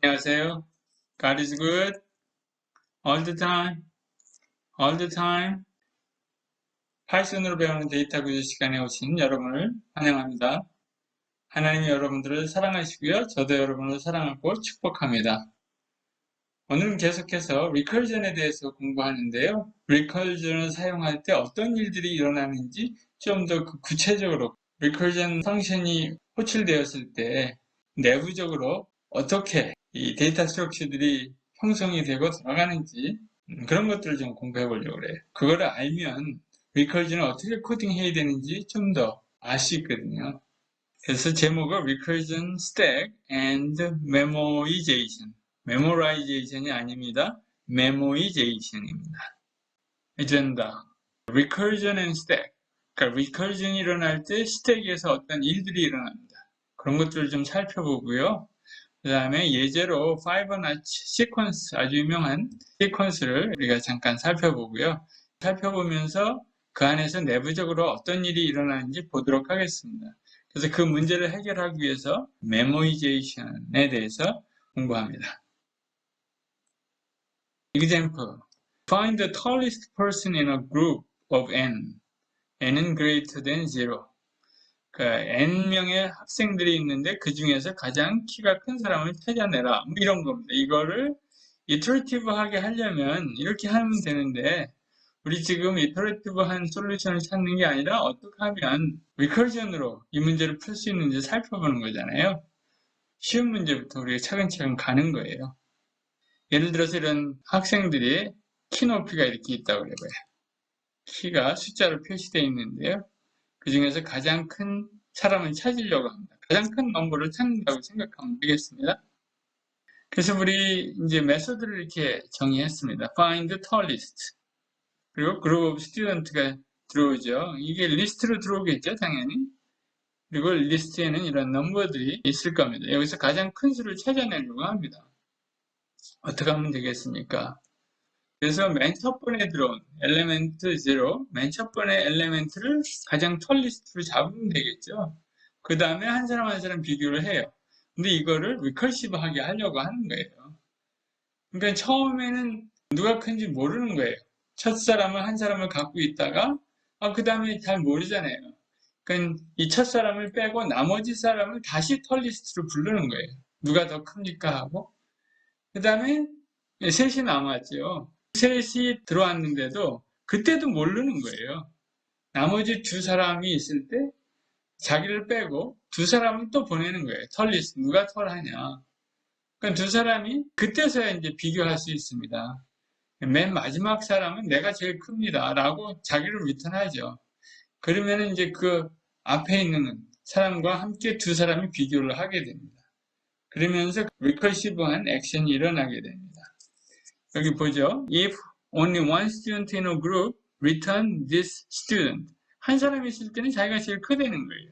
안녕하세요. God is good all the time, all the time. 파이썬으로 배우는 데이터 구조 시간에 오신 여러분을 환영합니다. 하나님이 여러분들을 사랑하시고요. 저도 여러분을 사랑하고 축복합니다. 오늘은 계속해서 리커전에 대해서 공부하는데요. 리커전을 사용할 때 어떤 일들이 일어나는지 좀 더 구체적으로 리커전 펑션이 호출되었을 때 내부적으로 어떻게 이 데이터 스트럭처들이 형성이 되고 돌아가는지 그런 것들을 좀 공부해 보려고 그래요. 그거를 알면 리커전을 어떻게 코딩해야 되는지 좀 더 알 수 있거든요. 그래서 제목은 Recursion Stack and Memoization. Memorization이 아닙니다. Memoization입니다. 에젠다. Recursion and Stack. 그러니까 Recursion이 일어날 때 스택에서 어떤 일들이 일어납니다. 그런 것들을 좀 살펴보고요. 그 다음에 예제로 파이버나치 시퀀스, 아주 유명한 시퀀스를 우리가 잠깐 살펴보고요. 살펴보면서 그 안에서 내부적으로 어떤 일이 일어나는지 보도록 하겠습니다. 그래서 그 문제를 해결하기 위해서 메모이제이션에 대해서 공부합니다. Example. Find the tallest person in a group of n. n은 greater than 0. 그러니까 n명의 학생들이 있는데 그 중에서 가장 키가 큰 사람을 찾아내라. 이런 겁니다. 이거를 이터레이티브하게 하려면 이렇게 하면 되는데 우리 지금 이터레이티브한 솔루션을 찾는 게 아니라 어떻게 하면 리커전으로 이 문제를 풀 수 있는지 살펴보는 거잖아요. 쉬운 문제부터 우리가 차근차근 가는 거예요. 예를 들어서 이런 학생들이 키 높이가 이렇게 있다고 그래봐요. 키가 숫자로 표시되어 있는데요. 그 중에서 가장 큰 사람을 찾으려고 합니다. 가장 큰 넘버를 찾는다고 생각하면 되겠습니다. 그래서 우리 이제 메소드를 이렇게 정의했습니다. Find the tallest. 그리고 group of student가 들어오죠. 이게 리스트로 들어오겠죠, 당연히. 그리고 리스트에는 이런 넘버들이 있을 겁니다. 여기서 가장 큰 수를 찾아내려고 합니다. 어떻게 하면 되겠습니까? 그래서 맨 첫 번에 들어온 엘리멘트 0, 맨 첫 번에 엘리멘트를 가장 털 리스트로 잡으면 되겠죠. 그 다음에 한 사람 한 사람 비교를 해요. 근데 이거를 리커시브하게 하려고 하는 거예요. 그러니까 처음에는 누가 큰지 모르는 거예요. 첫 사람은 한 사람을 갖고 있다가 그 다음에 잘 모르잖아요. 그러니까 이 첫 사람을 빼고 나머지 사람을 다시 털 리스트로 부르는 거예요. 누가 더 큽니까 하고 그 다음에 셋이 남았죠. 셋이 들어왔는데도 그때도 모르는 거예요. 나머지 두 사람이 있을 때 자기를 빼고 두 사람을 또 보내는 거예요. 털 리스트 누가 털하냐. 그러니까 두 사람이 그때서야 이제 비교할 수 있습니다. 맨 마지막 사람은 내가 제일 큽니다. 라고 자기를 리턴하죠. 그러면 이제 그 앞에 있는 사람과 함께 두 사람이 비교를 하게 됩니다. 그러면서 리커시브한 액션이 일어나게 됩니다. 여기 보죠. If only one student in a group return this student. 한 사람이 있을 때는 자기가 제일 크다는 거예요.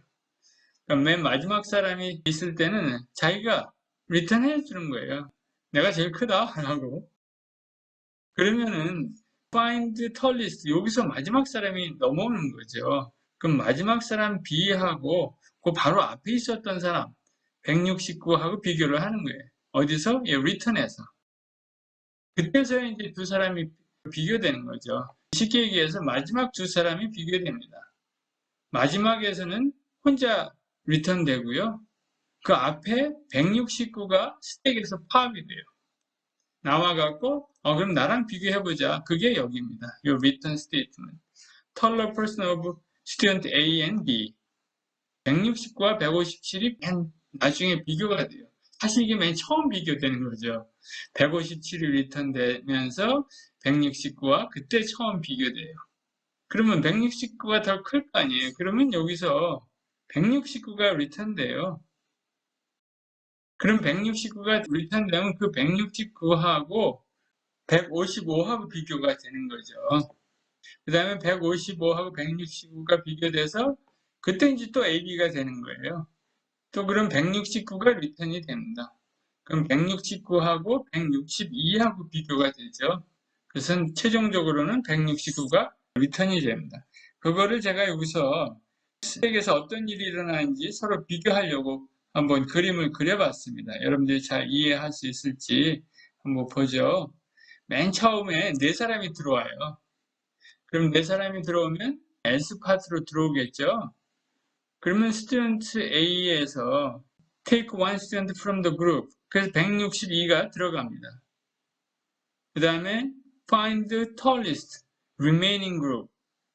그러니까 맨 마지막 사람이 있을 때는 자기가 리턴해 주는 거예요. 내가 제일 크다 라고. 그러면은 find tallest 여기서 마지막 사람이 넘어오는 거죠. 그럼 마지막 사람 B하고 그 바로 앞에 있었던 사람 169하고 비교를 하는 거예요. 어디서? return에서. 그때서야 이제 두 사람이 비교되는 거죠. 쉽게 얘기해서 마지막 두 사람이 비교됩니다. 마지막에서는 혼자 리턴되고요. 그 앞에 169가 스택에서 파악이 돼요. 나와갖고 그럼 나랑 비교해보자. 그게 여기입니다. 이 return statement. Taller person of student A and B. 169와 157이 맨 나중에 비교가 돼요. 사실 이게 맨 처음 비교되는 거죠. 157이 리턴되면서 169와 그때 처음 비교돼요. 그러면 169가 더 클 거 아니에요. 그러면 여기서 169가 리턴돼요. 그럼 169가 리턴되면 그 169하고 155하고 비교가 되는 거죠. 그 다음에 155하고 169가 비교돼서 그때 이제 또 AB가 되는 거예요. 또 그럼 169가 리턴이 됩니다. 그럼 169하고 162하고 비교가 되죠. 그래서 최종적으로는 169가 리턴이 됩니다. 그거를 제가 여기서 스택에서 어떤 일이 일어나는지 서로 비교하려고 한번 그림을 그려봤습니다. 여러분들이 잘 이해할 수 있을지 한번 보죠. 맨 처음에 4사람이 들어와요. 그럼 4사람이 들어오면 else 파트로 들어오겠죠. 그러면 student A에서 take one student from the group. 그래서 162가 들어갑니다. 그 다음에 find the tallest remaining group.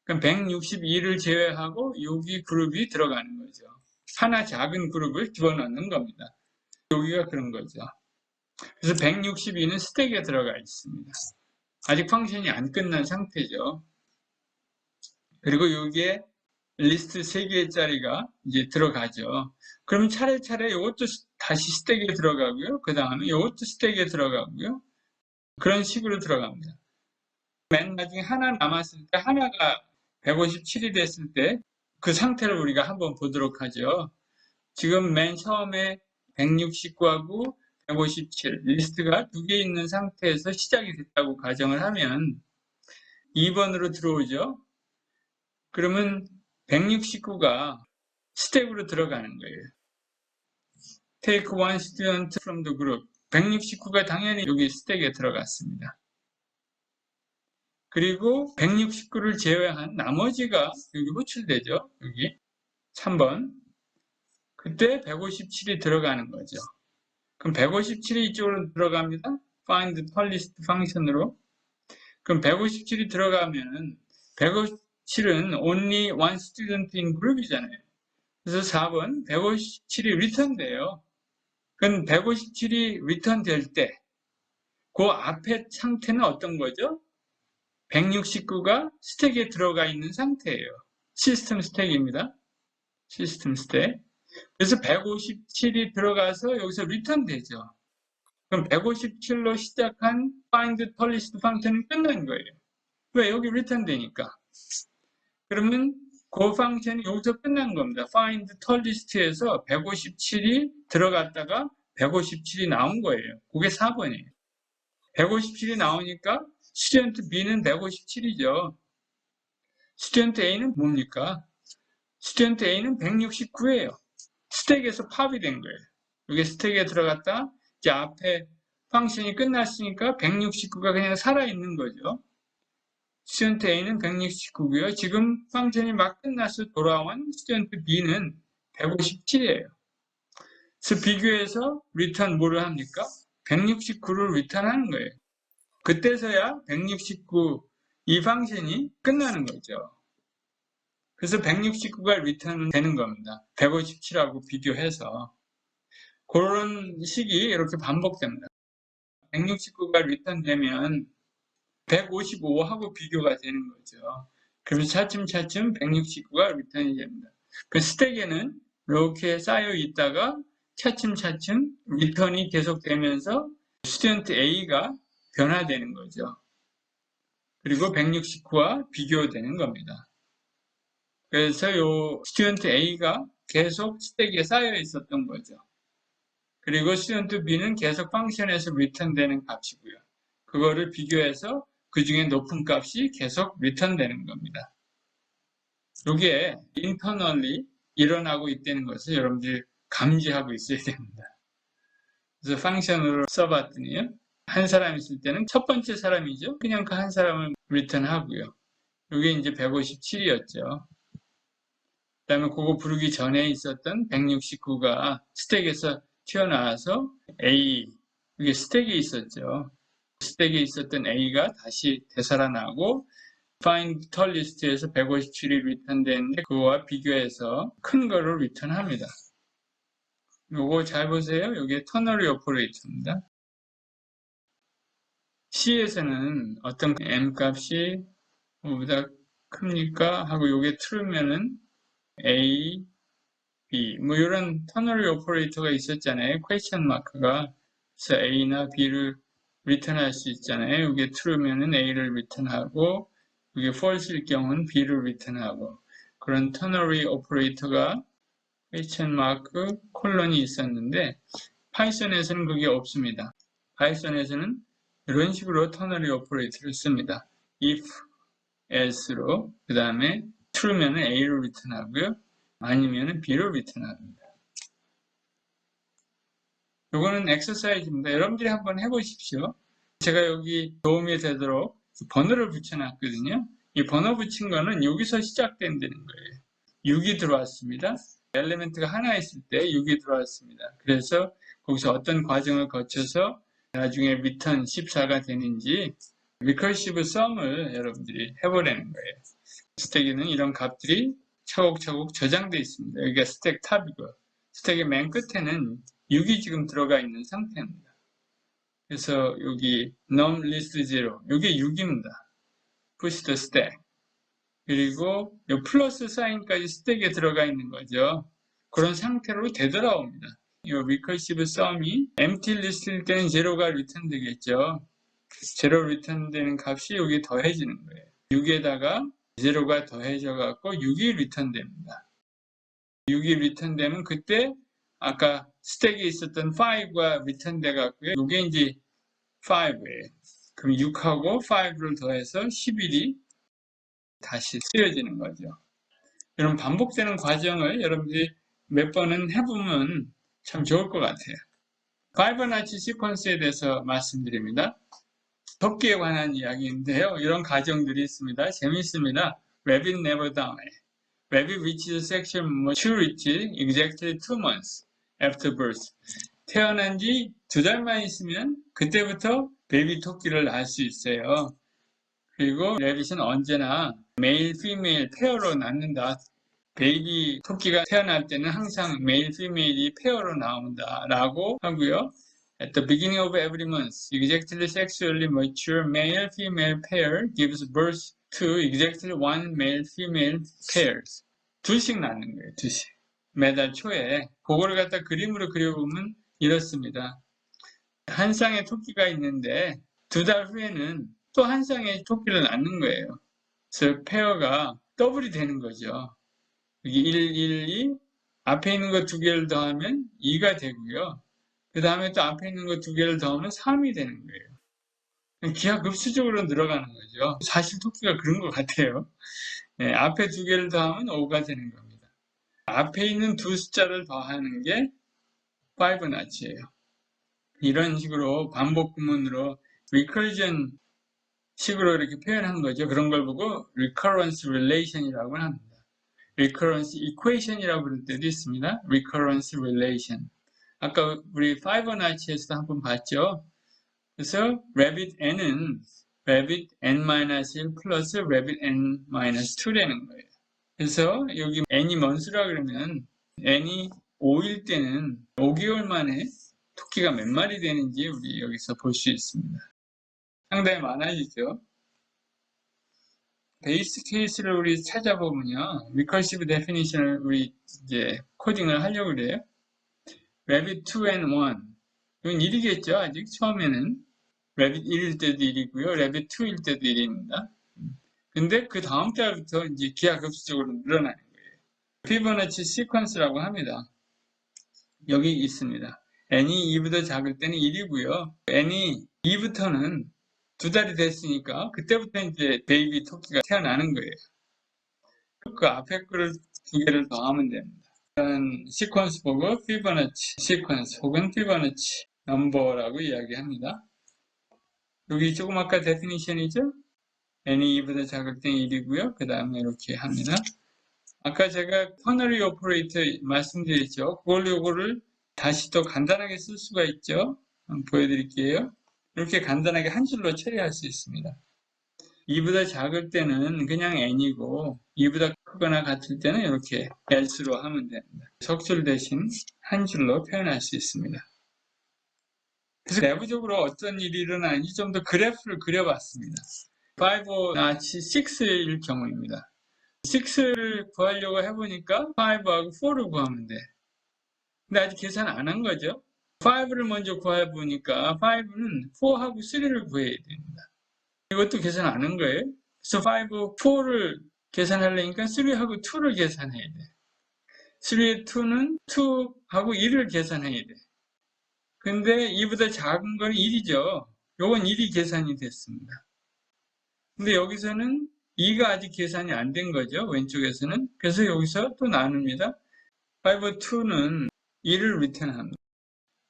그럼 162를 제외하고 여기 그룹이 들어가는 거죠. 하나 작은 그룹을 집어넣는 겁니다. 여기가 그런 거죠. 그래서 162는 스택에 들어가 있습니다. 아직 펑션이 안 끝난 상태죠. 그리고 여기에 리스트 3개짜리가 이제 들어가죠. 그럼 차례차례 이것도 다시 스택에 들어가고요. 그 다음에 이것도 스택에 들어가고요. 그런 식으로 들어갑니다. 맨 나중에 하나 남았을 때 하나가 157이 됐을 때 그 상태를 우리가 한번 보도록 하죠. 지금 맨 처음에 169하고 157 리스트가 2개 있는 상태에서 시작이 됐다고 가정을 하면 2번으로 들어오죠. 그러면 169가 스택으로 들어가는 거예요. Take one student from the group. 169가 당연히 여기 스택에 들어갔습니다. 그리고 169를 제외한 나머지가 여기 호출되죠. 여기 3번. 그때 157이 들어가는 거죠. 그럼 157이 이쪽으로 들어갑니다. Find the tallest 펑션으로. 그럼 157이 들어가면은 157은 only one student in group이잖아요. 그래서 4번 157이 return 돼요. 그럼 157이 return 될 때 그 앞에 상태는 어떤 거죠? 169가 스택에 들어가 있는 상태예요. 시스템 스택입니다. 시스템 스택. 그래서 157이 들어가서 여기서 return 되죠. 그럼 157로 시작한 find tallest 펑션은 끝난 거예요. 왜? 여기 return 되니까. 그러면 그 펑션이 여기서 끝난 겁니다. find tallest에서 157이 들어갔다가 157이 나온 거예요. 그게 4번이에요. 157이 나오니까 student B는 157이죠. student A는 뭡니까? student A는 169예요. 스택에서 팝이 된 거예요. 여기 스택에 들어갔다 이제 앞에 펑션이 끝났으니까 169가 그냥 살아있는 거죠. student A는 169고요. 지금 펑션이 막 끝나서 돌아온 student B는 157이에요. 그래서 비교해서 return 뭐를 합니까? 169를 return 하는 거예요. 그때서야 169 이 펑션이 끝나는 거죠. 그래서 169가 return 되는 겁니다. 157하고 비교해서. 그런 식이 이렇게 반복됩니다. 169가 return 되면 155하고 비교가 되는 거죠. 그래서 차츰차츰 169가 리턴이 됩니다. 그 스택에는 이렇게 쌓여 있다가 차츰차츰 리턴이 계속되면서 스튜던트 A가 변화되는 거죠. 그리고 169와 비교되는 겁니다. 그래서 이 스튜던트 A가 계속 스택에 쌓여 있었던 거죠. 그리고 스튜던트 B는 계속 펑션에서 리턴되는 값이고요. 그거를 비교해서 그 중에 높은 값이 계속 리턴 되는 겁니다. 이게 internally 일어나고 있다는 것을 여러분들이 감지하고 있어야 됩니다. 그래서 펑션으로 써봤더니요. 한 사람 있을 때는 첫 번째 사람이죠. 그냥 그 한 사람을 return 하고요. 이게 이제 157이었죠. 그 다음에 그거 부르기 전에 있었던 169가 스택에서 튀어나와서 A, 이게 스택에 있었죠. 스택에 있었던 A가 다시 되살아나고 find tallest에서 157이 return 되는데 그거와 비교해서 큰 거를 return 합니다. 요거 잘 보세요. 이게 터너리 오퍼레이터입니다. C에서는 어떤 M 값이 뭐보다 큽니까? 하고 요게 true면은 A, B 뭐 이런 터너리 오퍼레이터가 있었잖아요. question 마크가. 그래서 A나 B를 리턴할 수 있잖아요. 이게 true면은 A를 리턴하고 이게 false일 경우는 B를 리턴하고 그런 ternary 오퍼레이터가 question 마크 콜론이 있었는데 파이썬에서는 그게 없습니다. 파이썬에서는 이런 식으로 ternary 오퍼레이터를 씁니다. if, else로 그 다음에 true면은 A를 리턴하고요. 아니면은 B를 리턴합니다. 요거는 엑서사이즈입니다. 여러분들이 한번 해보십시오. 제가 여기 도움이 되도록 번호를 붙여놨거든요. 이 번호 붙인 거는 여기서 시작된다는 거예요. 6이 들어왔습니다. 엘리멘트가 하나 있을 때 6이 들어왔습니다. 그래서 거기서 어떤 과정을 거쳐서 나중에 return 14가 되는지 recursive sum을 여러분들이 해보라는 거예요. 스택에는 이런 값들이 차곡차곡 저장되어 있습니다. 여기가 스택 탑이고 스택의 맨 끝에는 6이 지금 들어가 있는 상태입니다. 그래서 여기 num list 0 이게 6입니다. push the stack 그리고 이 플러스 사인까지 스택에 들어가 있는 거죠. 그런 상태로 되돌아옵니다. 이 recursive sum이 empty list일 때는 0가 return 되겠죠. 0 return 되는 값이 여기 더해지는 거예요. 6에다가 0가 더해져 갖고 6이 return 됩니다. 6이 return 되면 그때 아까 스택에 있었던 5가 return 돼 갖고요. 이게 이제 5예요. 그럼 6하고 5를 더해서 11이 다시 쓰여지는 거죠. 이런 반복되는 과정을 여러분들이 몇 번은 해보면 참 좋을 것 같아요. 파이보나치 시퀀스에 대해서 말씀드립니다. 토끼에 관한 이야기인데요. 이런 가정들이 있습니다. 재미있습니다. Rabbit never die. Rabbit reaches sexual maturity exactly 2 months after birth. 태어난 지 2달만 있으면 그때부터 베이비 토끼를 낳을 수 있어요. 그리고 레빗은 언제나 메일, 피메일 페어로 낳는다. 베이비 토끼가 태어날 때는 항상 메일, 피메일이 페어로 나온다라고 하고요. At the beginning of every month, exactly sexually mature male-female pair gives birth to exactly one male-female pairs. 둘씩 낳는 거예요, 둘씩. 매달 초에. 그거를 갖다 그림으로 그려보면 이렇습니다. 한 쌍의 토끼가 있는데 2달 후에는 또 한 쌍의 토끼를 낳는 거예요. 그래서 페어가 더블이 되는 거죠. 여기 1, 1, 2 앞에 있는 거 2개를 더하면 2가 되고요. 그 다음에 또 앞에 있는 거 2개를 더하면 3이 되는 거예요. 기하급수적으로 늘어가는 거죠. 사실 토끼가 그런 것 같아요. 네, 앞에 2개를 더하면 5가 되는 겁니다. 앞에 있는 두 숫자를 더하는 게 파이보나치예요. 이런 식으로 반복 구문으로 recursion 식으로 이렇게 표현한 거죠. 그런 걸 보고 recurrence relation이라고 합니다. recurrence equation이라고 부를 때도 있습니다. recurrence relation. 아까 우리 파이보나치에서도 한번 봤죠. 그래서 rabbit n은 rabbit n-1 플러스 rabbit n-2라는 거예요. 그래서 여기 n이 뭔 수라 그러면 n이 5일 때는 5개월 만에 토끼가 몇 마리 되는지 우리 여기서 볼 수 있습니다. 상당히 많아지죠. 베이스 케이스를 우리 찾아보면요. recursive definition을 우리 이제 코딩을 하려고 그래요. rabbit 2 and 1. 이건 1이겠죠. 아직 처음에는. rabbit 1일 때도 1이고요. rabbit 2일 때도 1입니다. 근데 그 다음 달부터 이제 기하급수적으로 늘어나는 거예요. 피보나치 시퀀스라고 합니다. 여기 있습니다. n이 2보다 작을 때는 1이고요. n이 2부터는 2달이 됐으니까 그때부터 이제 베이비 토끼가 태어나는 거예요. 그 앞에 거를 2개를 더하면 됩니다. 이런 시퀀스 보고 피보나치 시퀀스 혹은 피보나치 넘버라고 이야기합니다. 여기 조금 아까 데피니션이죠? n이 2보다 작을 때는 1이고요. 그 다음에 이렇게 합니다. 아까 제가 터너리 오퍼레이터 말씀드렸죠. 그걸로 요거를 다시 또 간단하게 쓸 수가 있죠. 한번 보여드릴게요. 이렇게 간단하게 한 줄로 처리할 수 있습니다. 2보다 작을 때는 그냥 n이고 2보다 크거나 같을 때는 이렇게 else로 하면 됩니다. 속줄 대신 한 줄로 표현할 수 있습니다. 그래서 내부적으로 어떤 일이 일어나는지 좀 더 그래프를 그려봤습니다. 5나치 6일 경우입니다. 6를 구하려고 해보니까 5하고 4를 구하면 돼. 근데 아직 계산 안 한 거죠. 5를 먼저 구해보니까 5는 4하고 3를 구해야 됩니다. 이것도 계산 안 한 거예요. 그래서 5, 4를 계산하려니까 3하고 2를 계산해야 돼. 3의 2는 2하고 1을 계산해야 돼. 근데 이보다 작은 건 1이죠. 요건 1이 계산이 됐습니다. 근데 여기서는 2가 아직 계산이 안 된 거죠. 왼쪽에서는. 그래서 여기서 또 나눕니다. 5, 2는 1을 리턴합니다.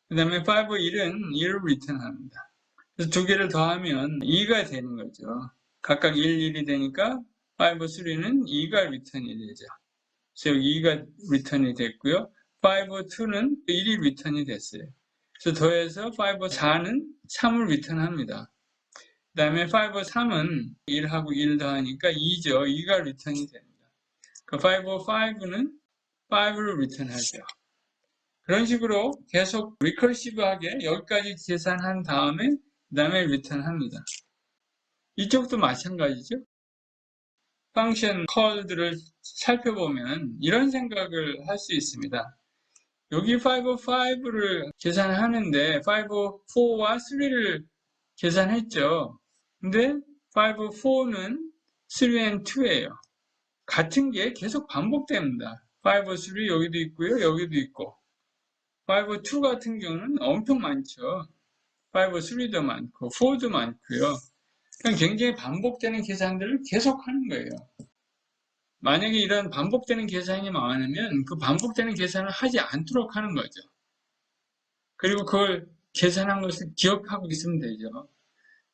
그 다음에 5, 1은 1을 리턴합니다. 그래서 두 개를 더하면 2가 되는 거죠. 각각 1, 1이 되니까 5, 3는 2가 리턴이 되죠. 그래서 여기 2가 리턴이 됐고요. 5, 2는 1이 리턴이 됐어요. 그래서 더해서 5, 4는 3을 리턴합니다. 그 다음에 5, 3은 1하고 1 더하니까 2죠. 2가 리턴이 됩니다. 그 5, 5는 5를 리턴하죠. 그런 식으로 계속 리커시브하게 여기까지 계산한 다음에 그 다음에 리턴합니다. 이쪽도 마찬가지죠. 펑션 컬들을 살펴보면 이런 생각을 할 수 있습니다. 여기 5, 5를 계산하는데 5, 4와 3를 계산했죠. 근데 5, 4는 3 and 2예요. 같은 게 계속 반복됩니다. 5, 3 여기도 있고요. 여기도 있고 5, 2 같은 경우는 엄청 많죠. 5, 3도 많고 4도 많고요. 그냥 굉장히 반복되는 계산들을 계속 하는 거예요. 만약에 이런 반복되는 계산이 많으면 그 반복되는 계산을 하지 않도록 하는 거죠. 그리고 그걸 계산한 것을 기억하고 있으면 되죠.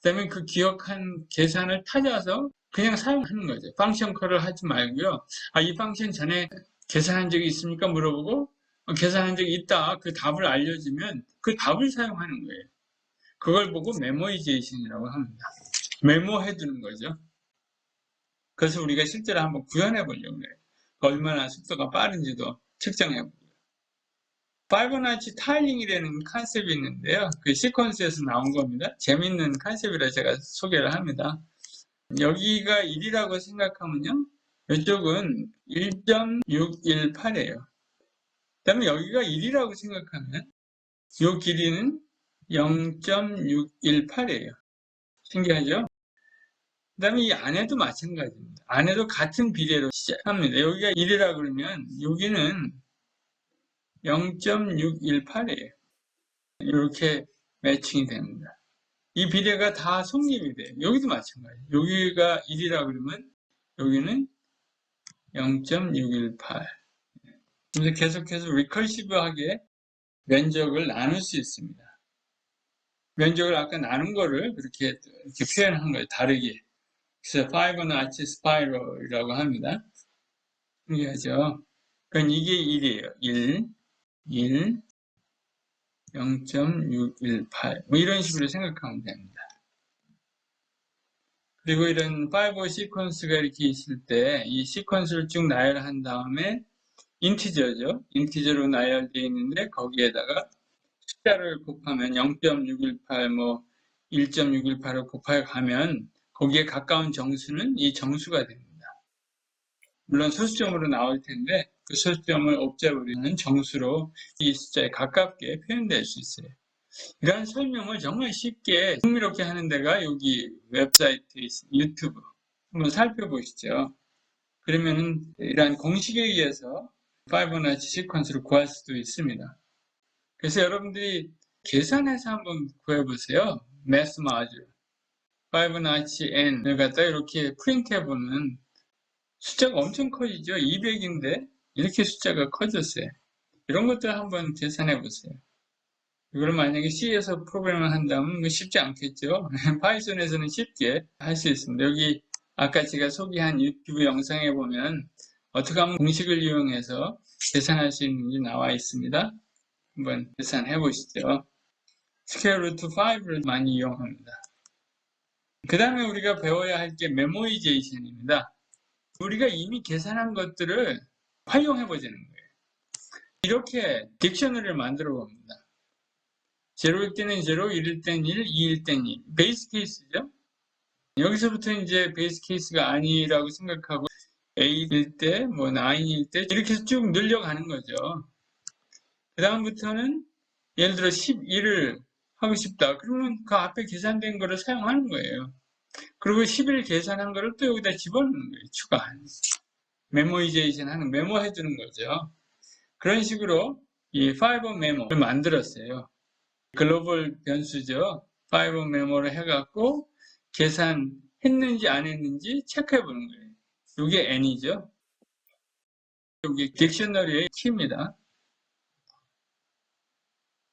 그다음에 그 기억한 계산을 찾아서 그냥 사용하는 거죠. 펑션 컬을 하지 말고요. 이 펑션 전에 계산한 적이 있습니까? 물어보고 계산한 적이 있다. 그 답을 알려주면 그 답을 사용하는 거예요. 그걸 보고 메모이제이션이라고 합니다. 메모해 두는 거죠. 그래서 우리가 실제로 한번 구현해 보려고 해요. 얼마나 속도가 빠른지도 측정해 보고요. 파이보나치 타일링이라는 컨셉이 있는데요. 그 시퀀스에서 나온 겁니다. 재밌는 컨셉이라 제가 소개를 합니다. 여기가 1이라고 생각하면요. 이쪽은 1.618이에요. 그 다음에 여기가 1이라고 생각하면 이 길이는 0.618이에요. 신기하죠? 그 다음에 이 안에도 마찬가지입니다. 안에도 같은 비례로 시작합니다. 여기가 1이라 그러면 여기는 0.618이에요. 이렇게 매칭이 됩니다. 이 비례가 다 성립이 돼요. 여기도 마찬가지예요. 여기가 1이라 그러면 여기는 0.618. 그래서 계속해서 리커시브하게 면적을 나눌 수 있습니다. 면적을 아까 나눈 거를 그렇게 표현한 거예요. 다르게. 그래서 파이보나치 스파이럴이라고 합니다. 신기하죠? 그러니까 이게 1이에요. 1, 0.618. 뭐 이런 식으로 생각하면 됩니다. 그리고 이런 5 시퀀스가 이렇게 있을 때 이 시퀀스를 쭉 나열한 다음에 인티저죠. 인티저로 나열되어 있는데 거기에다가 숫자를 곱하면 0.618, 뭐 1.618을 곱하여 가면 거기에 가까운 정수는 이 정수가 됩니다. 물론 소수점으로 나올 텐데 그 소수점을 옵저버리는 정수로 이 숫자에 가깝게 표현될 수 있어요. 이런 설명을 정말 쉽게 흥미롭게 하는 데가 여기 웹사이트에 있습니다. 유튜브 한번 살펴보시죠. 그러면은 이러한 공식에 의해서 파이보나치 시퀀스를 구할 수도 있습니다. 그래서 여러분들이 계산해서 한번 구해보세요. 매스 마줄 파이보나치 n을 갖다 이렇게 프린트해보면 숫자가 엄청 커지죠. 200인데 이렇게 숫자가 커졌어요. 이런 것들 한번 계산해보세요. 이걸 만약에 C에서 프로그램을 한다면 쉽지 않겠죠. 파이썬에서는 쉽게 할 수 있습니다. 여기 아까 제가 소개한 유튜브 영상에 보면 어떻게 하면 공식을 이용해서 계산할 수 있는지 나와 있습니다. 한번 계산해 보시죠. 스퀘어 루트 5를 많이 이용합니다. 그 다음에 우리가 배워야 할 게 메모이제이션입니다. 우리가 이미 계산한 것들을 활용해 보자는 거예요. 이렇게 딕셔너리를 만들어 봅니다. 0일 때는 0, 1일 때는 1, 2일 때는 2. 베이스 케이스죠. 여기서부터 이제 베이스 케이스가 아니라고 생각하고 8일 때, 뭐 9일 때 이렇게 쭉 늘려가는 거죠. 그 다음부터는 예를 들어 11을 하고 싶다. 그러면 그 앞에 계산된 거를 사용하는 거예요. 그리고 11 계산한 거를 또 여기다 집어넣는 거예요. 추가하는. 메모이제이션 하는, 메모해 두는 거죠. 그런 식으로 이 파이브 메모를 만들었어요. 글로벌 변수죠. 파이브 메모를 해갖고 계산했는지 안 했는지 체크해 보는 거예요. 이게 n이죠. 여기 딕셔너리의 키입니다.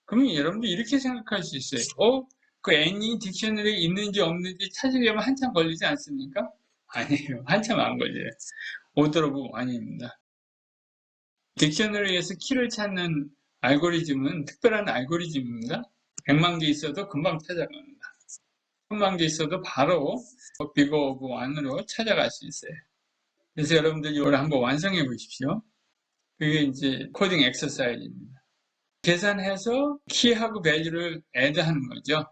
그러면 여러분들 이렇게 생각할 수 있어요. 그 n이 딕셔너리에 있는지 없는지 찾으려면 한참 걸리지 않습니까? 아니에요. 한참 안 걸려요. 오더러브 아닙니다. 딕셔너리에서 키를 찾는 알고리즘은 특별한 알고리즘입니다. 100만 개 있어도 금방 찾아갑니다. 1000만 개 있어도 바로 비거 오브 1으로 찾아갈 수 있어요. 그래서 여러분들 이걸 한번 완성해 보십시오. 그게 이제 코딩 엑서사이즈입니다. 계산해서 키하고 밸류를 애드하는 거죠.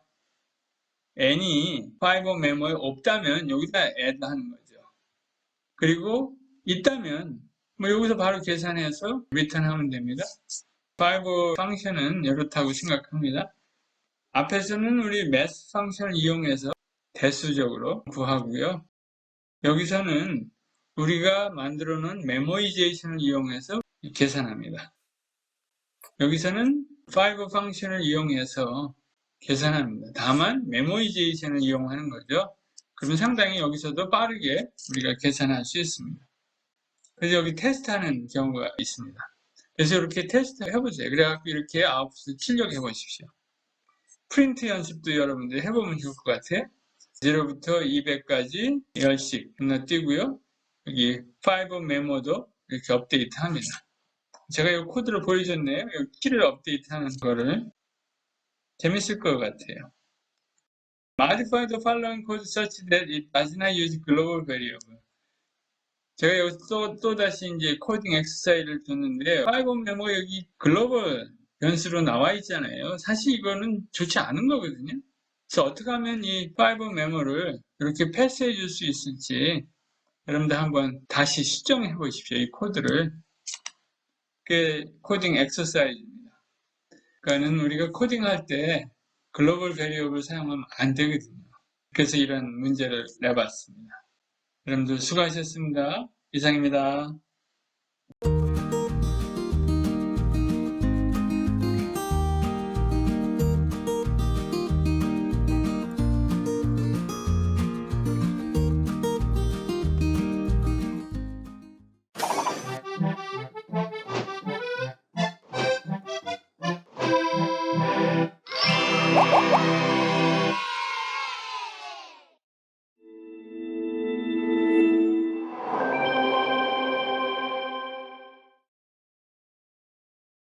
n이 5 메모에 없다면 여기다 애드하는 거죠. 그리고 있다면 뭐 여기서 바로 계산해서 리턴하면 됩니다. 5 펑션은 이렇다고 생각합니다. 앞에서는 우리 math 펑션을 이용해서 대수적으로 구하고요. 여기서는 우리가 만들어 놓은 메모이제이션을 이용해서 계산합니다. 여기서는 5 펑션을 이용해서 계산합니다. 다만 메모이제이션을 이용하는 거죠. 그러면 상당히 여기서도 빠르게 우리가 계산할 수 있습니다. 그래서 여기 테스트하는 경우가 있습니다. 그래서 이렇게 테스트 해보세요. 그래갖고 이렇게 아웃풋을 출력해 보십시오. 프린트 연습도 여러분들 해보면 좋을 것 같아요. 0부터 200까지 10씩 건너뛰고요. 여기 5 메모도 이렇게 업데이트 합니다. 제가 이 코드를 보여줬네요. 이 키를 업데이트 하는 거를. 재밌을 것 같아요. Modify the following code such that it does not use global variable. 제가 여기 또 다시 이제 코딩 엑서사이즈를 줬는데 5 메모 여기 글로벌 변수로 나와 있잖아요. 사실 이거는 좋지 않은 거거든요. 그래서 어떻게 하면 이 5 메모를 이렇게 패스해 줄 수 있을지 여러분들 한번 다시 수정해 보십시오. 이 코드를. 그게 코딩 엑서사이즈입니다. 그러니까는 우리가 코딩할 때 글로벌 베리어블 사용하면 안 되거든요. 그래서 이런 문제를 내봤습니다. 여러분들 수고하셨습니다. 이상입니다.